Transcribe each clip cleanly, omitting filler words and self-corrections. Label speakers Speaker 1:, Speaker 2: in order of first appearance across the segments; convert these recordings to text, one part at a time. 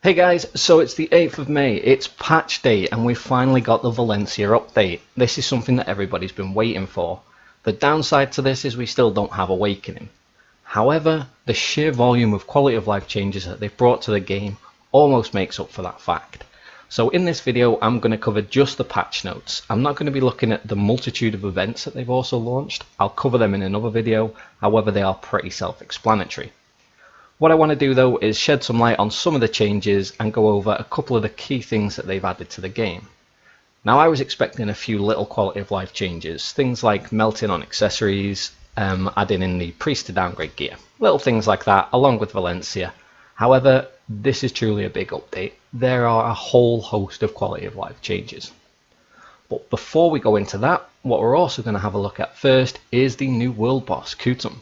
Speaker 1: Hey guys, so it's the 8th of May, it's patch day and we finally got the Valencia update. This is something that everybody's been waiting for. The downside to this is we still don't have Awakening. However, the sheer volume of quality of life changes that they've brought to the game almost makes up for that fact. So in this video I'm going to cover just the patch notes. I'm not going to be looking at the multitude of events that they've also launched. I'll cover them in another video, however they are pretty self-explanatory. What I want to do though is shed some light on some of the changes and go over a couple of the key things that they've added to the game. Now I was expecting a few little quality of life changes, things like melting on accessories, adding in the priest to downgrade gear, little things like that along with Valencia. However, this is truly a big update. There are a whole host of quality of life changes. But before we go into that, what we're also going to have a look at first is the new world boss, Kutum.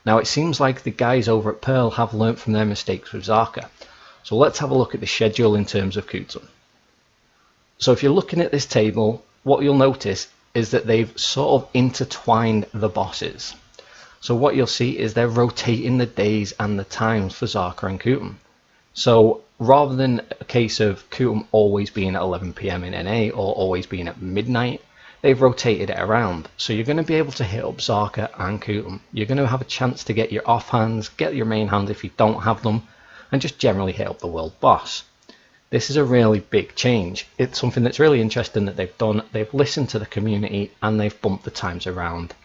Speaker 1: Now it seems like the guys over at Pearl have learnt from their mistakes with Zarka. So let's have a look at the schedule in terms of Kutum. So if you're looking at this table, what you'll notice is that they've sort of intertwined the bosses. So what you'll see is they're rotating the days and the times for Zarka and Kutum. So rather than a case of Kutum always being at 11 PM in NA or always being at midnight, they've rotated it around, so you're going to be able to hit up Zarka and Kutum. You're going to have a chance to get your offhands, get your main hands if you don't have them, and just generally hit up the world boss. This is a really big change. It's something that's really interesting that they've done. They've listened to the community and they've bumped the times around.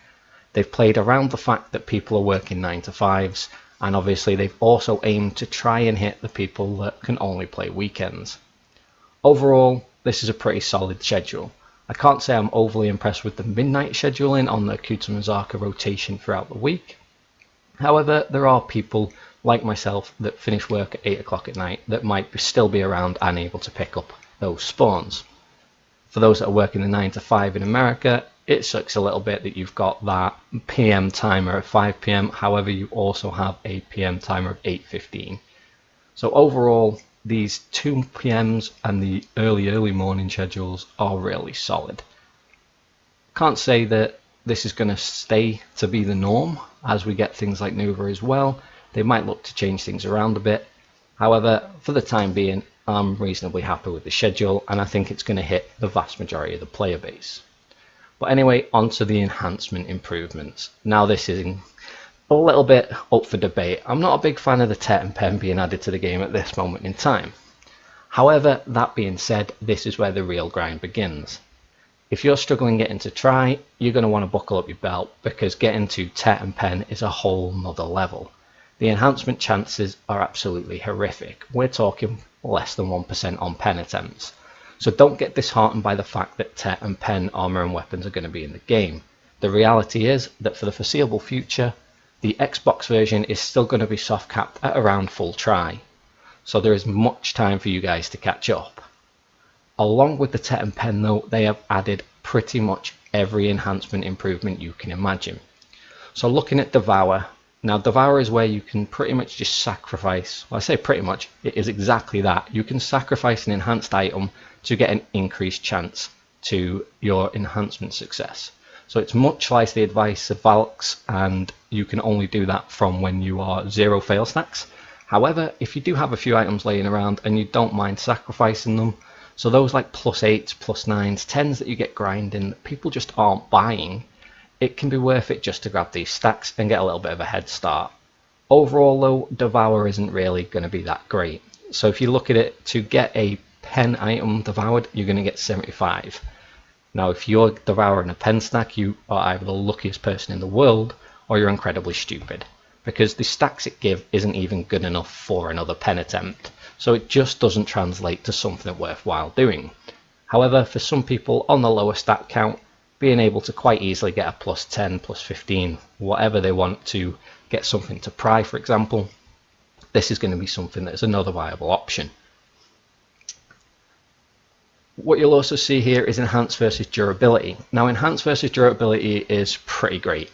Speaker 1: They've played around the fact that people are working 9 to 5s, and obviously they've also aimed to try and hit the people that can only play weekends. Overall, this is a pretty solid schedule. I can't say I'm overly impressed with the midnight scheduling on the Kutum and Zarka rotation throughout the week. However, there are people like myself that finish work at 8 o'clock at night that might still be around and able to pick up those spawns. For those that are working the 9 to 5 in America, it sucks a little bit that you've got that PM timer at 5 PM, however you also have a PM timer of 8:15. So overall, these 2 PMs and the early morning schedules are really solid. Can't say that this is going to stay to be the norm as we get things like Nova as well. They might look to change things around a bit. However, for the time being, I'm reasonably happy with the schedule and I think it's going to hit the vast majority of the player base. But anyway, on to the enhancement improvements. Now this is a little bit up for debate. I'm not a big fan of the Tet and Pen being added to the game at this moment in time. However, that being said, this is where the real grind begins. If you're struggling getting to try, you're going to want to buckle up your belt because getting to Tet and Pen is a whole nother level. The enhancement chances are absolutely horrific. We're talking less than 1% on Pen attempts. So don't get disheartened by the fact that Tet and Pen armor and weapons are going to be in the game. The reality is that for the foreseeable future, the Xbox version is still going to be soft capped at around full try, so there is much time for you guys to catch up. Along with the Tet and Pen though, they have added pretty much every enhancement improvement you can imagine. So looking at Devour, now Devour is where you can pretty much just sacrifice, well I say pretty much, it is exactly that. You can sacrifice an enhanced item to get an increased chance to your enhancement success. So it's much like the advice of Valks, and you can only do that from when you are 0 fail stacks. However, if you do have a few items laying around and you don't mind sacrificing them, so those like +8s, +9s, 10s that you get grinding that people just aren't buying, it can be worth it just to grab these stacks and get a little bit of a head start. Overall though, Devour isn't really going to be that great. So if you look at it, to get a Pen item devoured, you're going to get 75. Now, if you're devouring a pen stack, you are either the luckiest person in the world or you're incredibly stupid, because the stacks it give isn't even good enough for another pen attempt, so it just doesn't translate to something worthwhile doing. However, for some people on the lower stat count, being able to quite easily get a +10, +15, whatever they want to get something to pry, for example, this is going to be something that's another viable option. What you'll also see here is enhanced versus durability. Now enhanced versus durability is pretty great.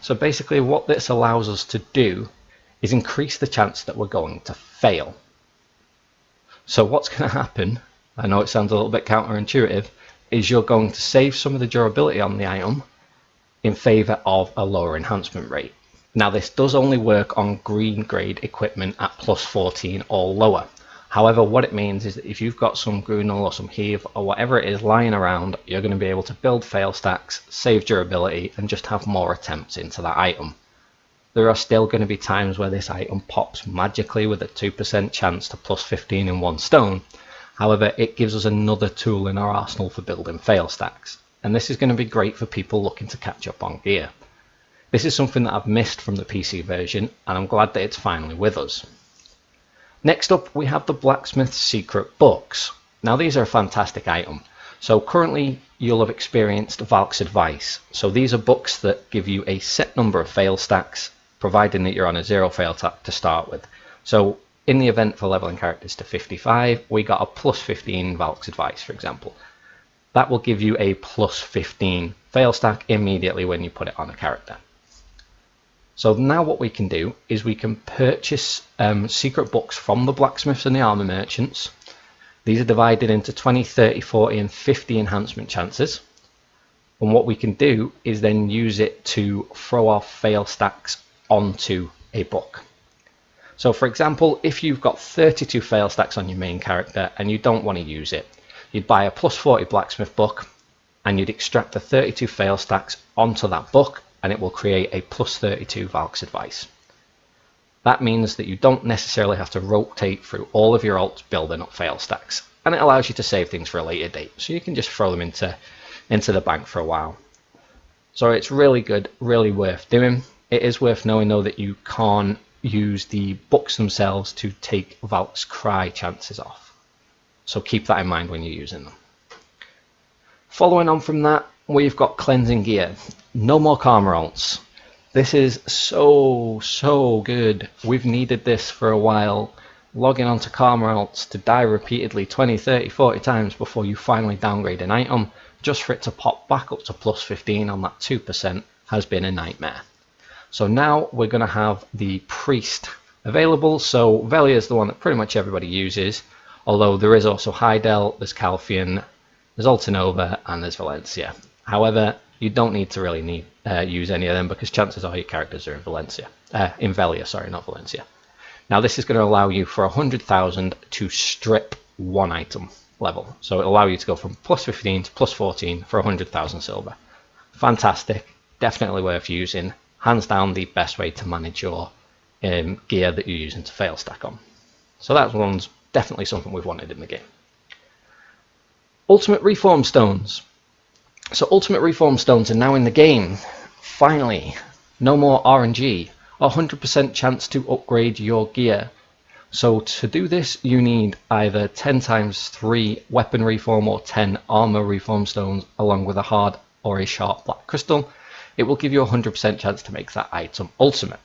Speaker 1: So basically what this allows us to do is increase the chance that we're going to fail. So what's going to happen, I know it sounds a little bit counterintuitive, is you're going to save some of the durability on the item in favour of a lower enhancement rate. Now this does only work on green grade equipment at +14 or lower. However, what it means is that if you've got some Grunel or some Heave or whatever it is lying around, you're going to be able to build fail stacks, save durability, and just have more attempts into that item. There are still going to be times where this item pops magically with a 2% chance to plus 15 in 1 stone. However, it gives us another tool in our arsenal for building fail stacks, and this is going to be great for people looking to catch up on gear. This is something that I've missed from the PC version, and I'm glad that it's finally with us. Next up, we have the Blacksmith's Secret Books. Now, these are a fantastic item. So currently, you'll have experienced Valk's Advice. So these are books that give you a set number of fail stacks, providing that you're on a 0 fail stack to start with. So in the event for leveling characters to 55, we got a plus 15 Valk's Advice, for example. That will give you a plus 15 fail stack immediately when you put it on a character. So now what we can do is we can purchase secret books from the blacksmiths and the armor merchants. These are divided into 20, 30, 40 and 50 enhancement chances. And what we can do is then use it to throw our fail stacks onto a book. So for example, if you've got 32 fail stacks on your main character and you don't want to use it, you'd buy a plus 40 blacksmith book and you'd extract the 32 fail stacks onto that book, and it will create a plus 32 Valk's Advice. That means that you don't necessarily have to rotate through all of your alts building up fail stacks, and it allows you to save things for a later date, so you can just throw them into the bank for a while. So it's really good, really worth doing. It is worth knowing though that you can't use the books themselves to take Valk's Cry chances off. So keep that in mind when you're using them. Following on from that, we've got Cleansing Gear. No more Karma alts. This is so good. We've needed this for a while. Logging onto Karma alts to die repeatedly 20, 30, 40 times before you finally downgrade an item, just for it to pop back up to plus 15 on that 2% has been a nightmare. So now we're going to have the Priest available. So Velia is the one that pretty much everybody uses, although there is also Heidel, there's Calphian, there's Altanova, and there's Valencia. However, you don't need to really use any of them because chances are your characters are in Velia, sorry, not Valencia. Now this is going to allow you for 100,000 to strip one item level. So it'll allow you to go from plus 15 to plus 14 for 100,000 silver. Fantastic, definitely worth using. Hands down the best way to manage your gear that you're using to fail stack on. So that one's definitely something we've wanted in the game. Ultimate Reform Stones. So Ultimate Reform Stones are now in the game. Finally, no more RNG. 100% chance to upgrade your gear. So to do this, you need either 10 times 3 weapon reform or 10 armor reform stones along with a hard or a sharp black crystal. It will give you a 100% chance to make that item ultimate.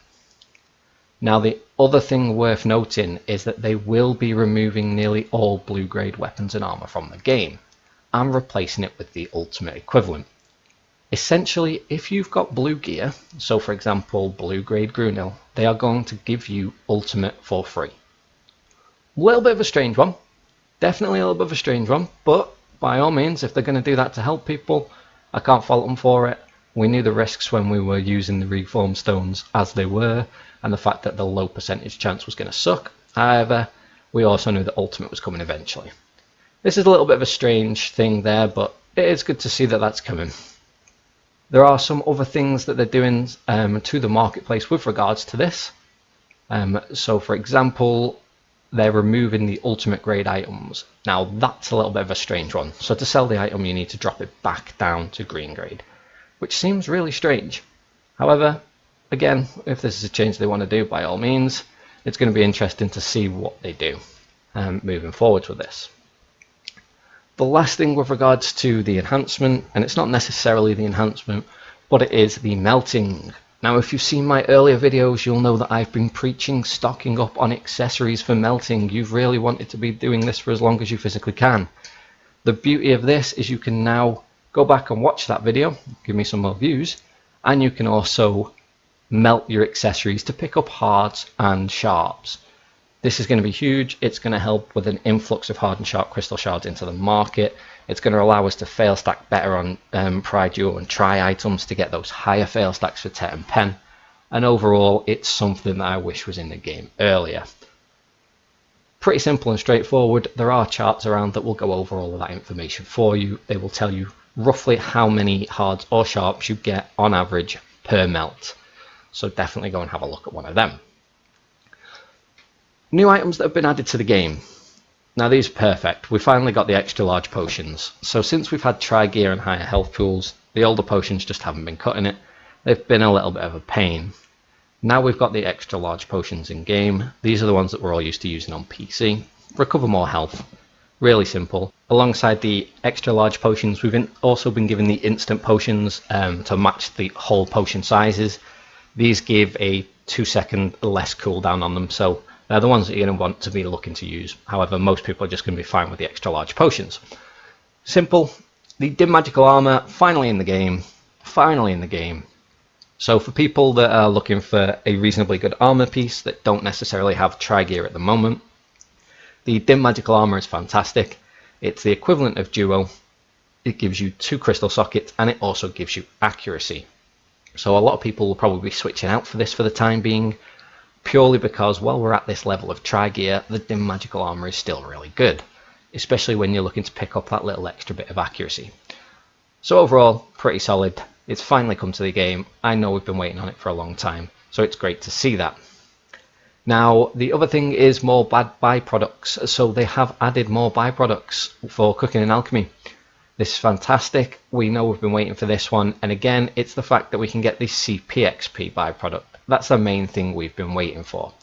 Speaker 1: Now the other thing worth noting is that they will be removing nearly all blue grade weapons and armor from the game and replacing it with the ultimate equivalent. Essentially, if you've got blue gear, so for example blue grade Grunil, they are going to give you ultimate for free. A little bit of a strange one, definitely a little bit of a strange one, but by all means, if they're going to do that to help people, I can't fault them for it. We knew the risks when we were using the reform stones as they were, and the fact that the low percentage chance was going to suck. However, we also knew that ultimate was coming eventually. This is a little bit of a strange thing there, but it is good to see that that's coming. There are some other things that they're doing to the marketplace with regards to this. So for example, they're removing the ultimate grade items. Now that's a little bit of a strange one. So to sell the item, you need to drop it back down to green grade, which seems really strange. However, again, if this is a change they want to do, by all means, it's going to be interesting to see what they do moving forward with this. The last thing with regards to the enhancement, and it's not necessarily the enhancement, but it is the melting. Now, if you've seen my earlier videos, you'll know that I've been preaching stocking up on accessories for melting. You've really wanted to be doing this for as long as you physically can. The beauty of this is you can now go back and watch that video, give me some more views, and you can also melt your accessories to pick up hards and sharps. This is going to be huge. It's going to help with an influx of hard and sharp crystal shards into the market. It's going to allow us to fail stack better on Pride Duo and Try items to get those higher fail stacks for Tet and Pen. And overall, it's something that I wish was in the game earlier. Pretty simple and straightforward. There are charts around that will go over all of that information for you. They will tell you roughly how many hards or sharps you get on average per melt. So definitely go and have a look at one of them. New items that have been added to the game. Now these are perfect. We finally got the extra large potions. So since we've had tri-gear and higher health pools, the older potions just haven't been cutting it. They've been a little bit of a pain. Now we've got the extra large potions in game. These are the ones that we're all used to using on PC. Recover more health. Really simple. Alongside the extra large potions, we've also been given the instant potions to match the whole potion sizes. These give a 2-second less cooldown on them, so they're the ones that you're going to want to be looking to use. However, most people are just going to be fine with the extra large potions. Simple. The dim magical armor, finally in the game. Finally in the game. So for people that are looking for a reasonably good armor piece that don't necessarily have tri-gear at the moment, the dim magical armor is fantastic. It's the equivalent of duo. It gives you 2 crystal sockets and it also gives you accuracy. So a lot of people will probably be switching out for this for the time being, purely because while we're at this level of tri-gear, the dim magical armor is still really good, especially when you're looking to pick up that little extra bit of accuracy. So overall, pretty solid. It's finally come to the game. I know we've been waiting on it for a long time, so it's great to see that. Now, the other thing is more bad byproducts. So they have added more byproducts for cooking and alchemy. This is fantastic. We know we've been waiting for this one. And again, it's the fact that we can get the CPXP byproduct. That's the main thing we've been waiting for.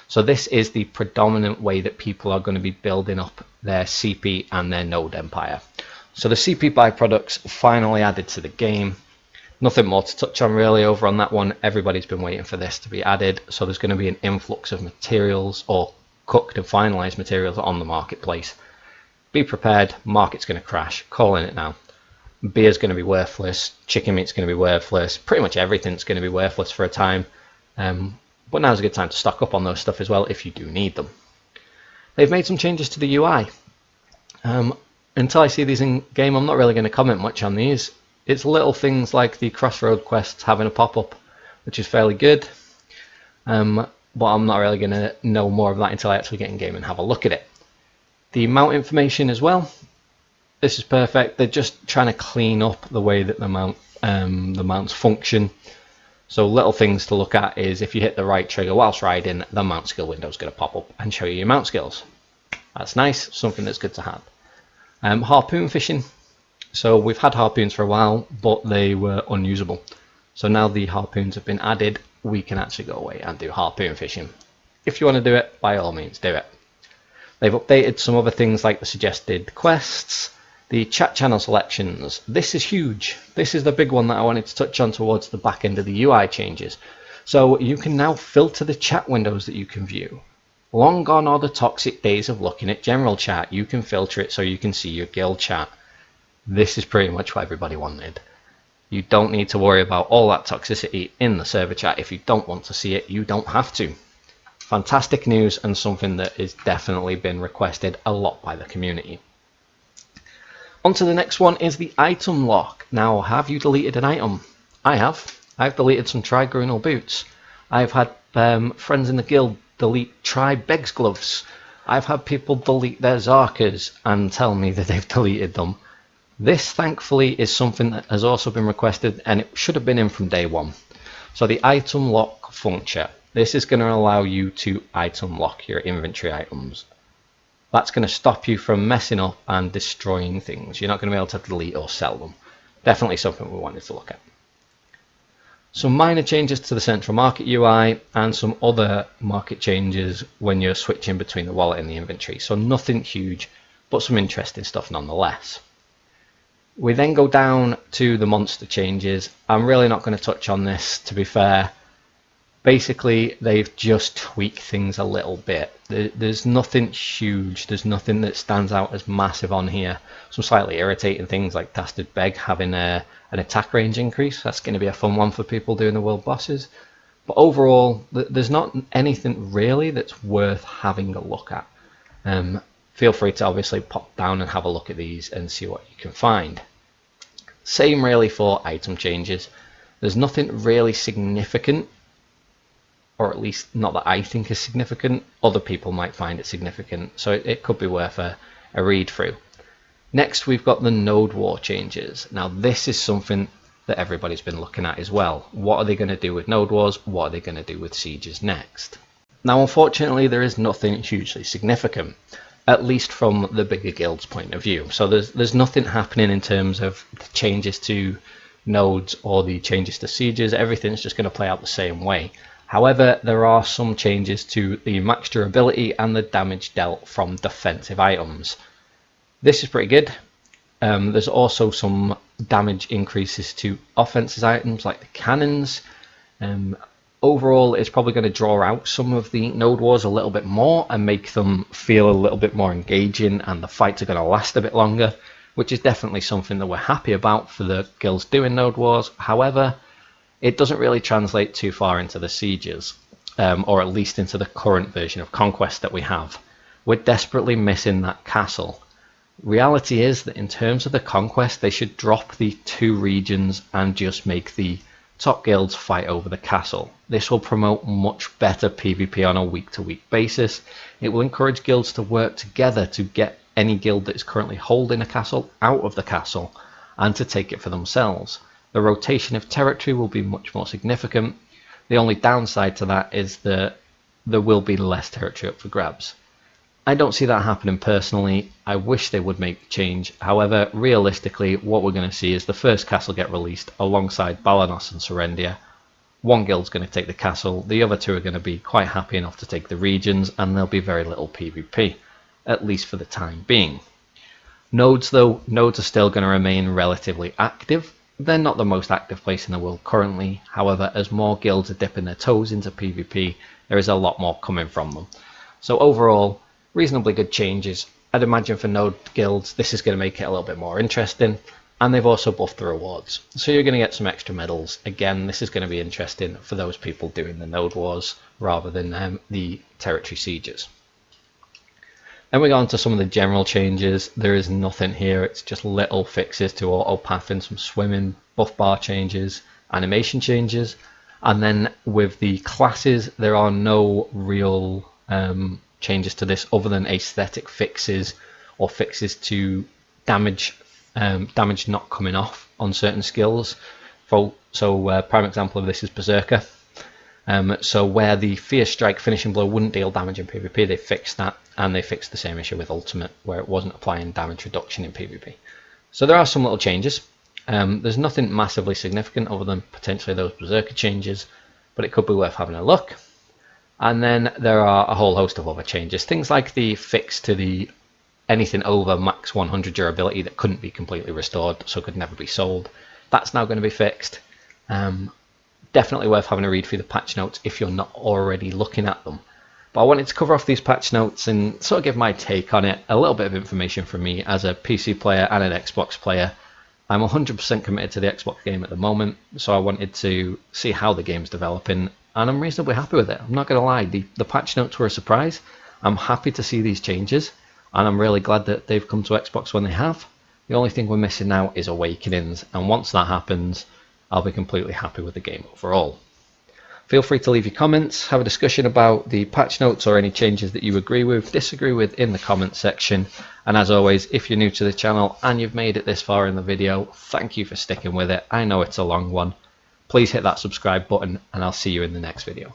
Speaker 1: So this is the predominant way that people are going to be building up their CP and their node empire. So the CP byproducts finally added to the game. Nothing more to touch on really over on that one. Everybody's been waiting for this to be added. So there's going to be an influx of materials or cooked and finalized materials on the marketplace. Be prepared, market's going to crash. Calling it now. Beer's going to be worthless, chicken meat's going to be worthless, pretty much everything's going to be worthless for a time. But now's a good time to stock up on those stuff as well if you do need them. They've made some changes to the UI. Until I see these in game, I'm not really going to comment much on these. It's little things like the crossroad quests having a pop-up, which is fairly good. But I'm not really going to know more of that until I actually get in game and have a look at it. The mount information as well. This is perfect. They're just trying to clean up the way that the mounts function. So little things to look at is if you hit the right trigger whilst riding, the mount skill window is going to pop up and show you your mount skills. That's nice, something that's good to have. Harpoon fishing. So we've had harpoons for a while, but they were unusable. So now the harpoons have been added, we can actually go away and do harpoon fishing. If you want to do it, by all means do it. They've updated some other things like the suggested quests, the chat channel selections. This is huge. This is the big one that I wanted to touch on towards the back end of the UI changes. So you can now filter the chat windows that you can view. Long gone are the toxic days of looking at general chat. You can filter it so you can see your guild chat. This is pretty much what everybody wanted. You don't need to worry about all that toxicity in the server chat. If you don't want to see it, you don't have to. Fantastic news and something that has definitely been requested a lot by the community. On to the next one is the item lock. Now, have you deleted an item? I have. I've deleted some tri-grunal boots. I've had friends in the guild delete tri-begs gloves. I've had people delete their Zarkas and tell me that they've deleted them. This, thankfully, is something that has also been requested and it should have been in from day one. So the item lock function. This is going to allow you to item lock your inventory items. That's going to stop you from messing up and destroying things. You're not going to be able to delete or sell them. Definitely something we wanted to look at. Some minor changes to the central market UI and some other market changes when you're switching between the wallet and the inventory. So nothing huge, but some interesting stuff nonetheless. We then go down to the monster changes. I'm really not going to touch on this, to be fair. Basically, they've just tweaked things a little bit. There's nothing huge. There's nothing that stands out as massive on here. Some slightly irritating things like Dastard Beg having an attack range increase. That's going to be a fun one for people doing the world bosses. But overall, there's not anything really that's worth having a look at. Feel free to obviously pop down and have a look at these and see what you can find. Same really for item changes. There's nothing really significant or at least not that I think is significant. Other people might find it significant, so it could be worth a read through. Next, we've got the node war changes. Now, this is something that everybody's been looking at as well. What are they going to do with node wars? What are they going to do with sieges next? Now, unfortunately, there is nothing hugely significant, at least from the bigger guilds' point of view. So there's nothing happening in terms of the changes to nodes or the changes to sieges. Everything's just going to play out the same way. However, there are some changes to the max durability and the damage dealt from defensive items. This is pretty good. There's also some damage increases to offensive items like the cannons. Overall, it's probably going to draw out some of the node wars a little bit more and make them feel a little bit more engaging, and the fights are going to last a bit longer, which is definitely something that we're happy about for the guilds doing node wars. However, it doesn't really translate too far into the sieges, or at least into the current version of Conquest that we have. We're desperately missing that castle. Reality is that in terms of the Conquest, they should drop the 2 regions and just make the top guilds fight over the castle. This will promote much better PvP on a week-to-week basis. It will encourage guilds to work together to get any guild that is currently holding a castle out of the castle and to take it for themselves. The rotation of territory will be much more significant. The only downside to that is that there will be less territory up for grabs. I don't see that happening personally. I wish they would make the change. However, realistically, what we're going to see is the first castle get released alongside Balanos and Serendia. One guild's going to take the castle, the other 2 are going to be quite happy enough to take the regions, and there'll be very little PvP, at least for the time being. Nodes though, nodes are still going to remain relatively active. They're not the most active place in the world currently. However, as more guilds are dipping their toes into PvP, there is a lot more coming from them. So overall, reasonably good changes. I'd imagine for node guilds, this is going to make it a little bit more interesting. And they've also buffed the rewards. So you're going to get some extra medals. Again, this is going to be interesting for those people doing the node wars rather than the territory sieges. Then we go on to some of the general changes. There is nothing here. It's just little fixes to auto pathing, some swimming, buff bar changes, animation changes. And then with the classes, there are no real changes to this other than aesthetic fixes or fixes to damage not coming off on certain skills. Prime example of this is Berserker. So where the Fierce Strike finishing blow wouldn't deal damage in PvP, they fixed that, and they fixed the same issue with Ultimate where it wasn't applying damage reduction in PvP. So there are some little changes. There's nothing massively significant other than potentially those Berserker changes, but it could be worth having a look. And then there are a whole host of other changes. Things like the fix to the anything over max 100 durability that couldn't be completely restored, so could never be sold. That's now going to be fixed. Definitely worth having a read through the patch notes if you're not already looking at them. But I wanted to cover off these patch notes and sort of give my take on it, a little bit of information from me as a PC player and an Xbox player. I'm 100% committed to the Xbox game at the moment, so I wanted to see how the game's developing, and I'm reasonably happy with it. I'm not going to lie, the patch notes were a surprise. I'm happy to see these changes, and I'm really glad that they've come to Xbox when they have. The only thing we're missing now is Awakenings, and once that happens, I'll be completely happy with the game overall. Feel free to leave your comments, have a discussion about the patch notes or any changes that you agree with, disagree with in the comments section. And as always, if you're new to the channel and you've made it this far in the video, thank you for sticking with it. I know it's a long one. Please hit that subscribe button and I'll see you in the next video.